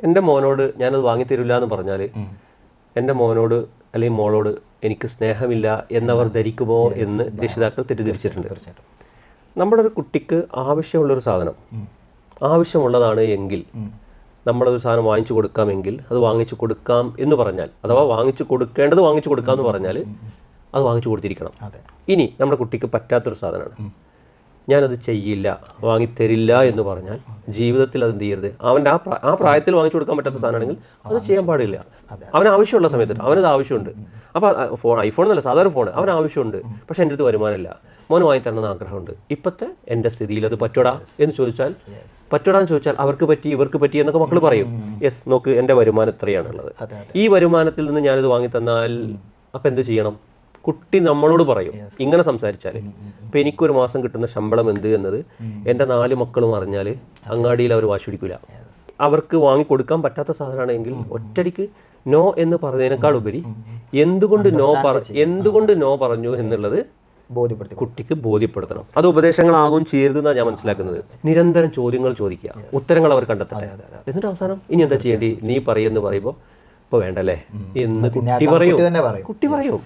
എൻ്റെ മോനോട് ഞാനത് വാങ്ങിത്തരില്ല എന്ന് പറഞ്ഞാൽ എൻ്റെ മോനോട് അല്ലെങ്കിൽ മോളോട് എനിക്ക് സ്നേഹമില്ല എന്നവർ ധരിക്കുമോ എന്ന് രക്ഷിതാക്കൾ തെറ്റിദ്ധരിച്ചിട്ടുണ്ട്. നമ്മുടെ ഒരു കുട്ടിക്ക് ആവശ്യമുള്ളൊരു സാധനം ആവശ്യമുള്ളതാണ് എങ്കിൽ നമ്മളൊരു സാധനം വാങ്ങിച്ചു കൊടുക്കാമെങ്കിൽ അത് വാങ്ങിച്ചു കൊടുക്കാം എന്ന് പറഞ്ഞാൽ, അഥവാ വാങ്ങിച്ചു കൊടുക്കേണ്ടത് വാങ്ങിച്ചു കൊടുക്കാം എന്ന് പറഞ്ഞാൽ അത് വാങ്ങിച്ചു കൊടുത്തിരിക്കണം. ഇനി നമ്മുടെ കുട്ടിക്ക് പറ്റാത്തൊരു സാധനമാണ്, ഞാനത് ചെയ്യില്ല, വാങ്ങിത്തരില്ല എന്ന് പറഞ്ഞാൽ ജീവിതത്തിൽ അത് എന്ത് ചെയ്യരുത്. അവൻ്റെ ആ പ്രായത്തിൽ വാങ്ങിച്ചു കൊടുക്കാൻ പറ്റാത്ത സാധനമാണെങ്കിൽ അത് ചെയ്യാൻ പാടില്ല. അവന് ആവശ്യമുള്ള സമയത്ത് അവനത് ആവശ്യമുണ്ട്. അപ്പോൾ ഐഫോൺ എന്നല്ല, സാധാരണ ഫോൺ അവന് ആവശ്യമുണ്ട്. പക്ഷെ എൻ്റെ അടുത്ത് വരുമാനമില്ല, മോന് വാങ്ങിത്തരണമെന്ന് ആഗ്രഹമുണ്ട്. ഇപ്പോഴത്തെ എൻ്റെ സ്ഥിതിയിൽ അത് പറ്റൂടാ എന്ന് ചോദിച്ചാൽ, പറ്റൂടാന്ന് ചോദിച്ചാൽ അവർക്ക് പറ്റി ഇവർക്ക് പറ്റി എന്നൊക്കെ മക്കൾ പറയും. യെസ്, നോക്ക് എൻ്റെ വരുമാനം എത്രയാണുള്ളത്, ഈ വരുമാനത്തിൽ നിന്ന് ഞാനിത് വാങ്ങിത്തന്നാൽ അപ്പം എന്ത് ചെയ്യണം? കുട്ടി നമ്മളോട് പറയും ഇങ്ങനെ സംസാരിച്ചാൽ. ഇപ്പം എനിക്കൊരു മാസം കിട്ടുന്ന ശമ്പളം എന്ത് എന്നത് എൻ്റെ 4 മക്കളും അറിഞ്ഞാൽ അങ്ങാടിയിൽ അവർ വാശി പിടിക്കില്ല. അവർക്ക് വാങ്ങിക്കൊടുക്കാൻ പറ്റാത്ത സാധനമാണെങ്കിൽ ഒറ്റടിക്ക് നോ എന്ന് പറഞ്ഞതിനേക്കാൾ ഉപരി എന്തുകൊണ്ട് നോ പറഞ്ഞു എന്നുള്ളത് കുട്ടിക്ക് ബോധ്യപ്പെടുത്തണം. അത് ഉപദേശങ്ങളാകും ചെയ്യരുതെന്നാണ് ഞാൻ മനസ്സിലാക്കുന്നത്. നിരന്തരം ചോദ്യങ്ങൾ ചോദിക്കുക, ഉത്തരങ്ങൾ അവർ കണ്ടെത്തട്ടെ. എന്നിട്ട് അവസാനം ഇനി എന്താ ചെയ്യേണ്ടി, നീ പറയുമെന്ന് പറയുമ്പോൾ ഇപ്പോൾ വേണ്ടല്ലേ എന്ന് കുട്ടി പറയും.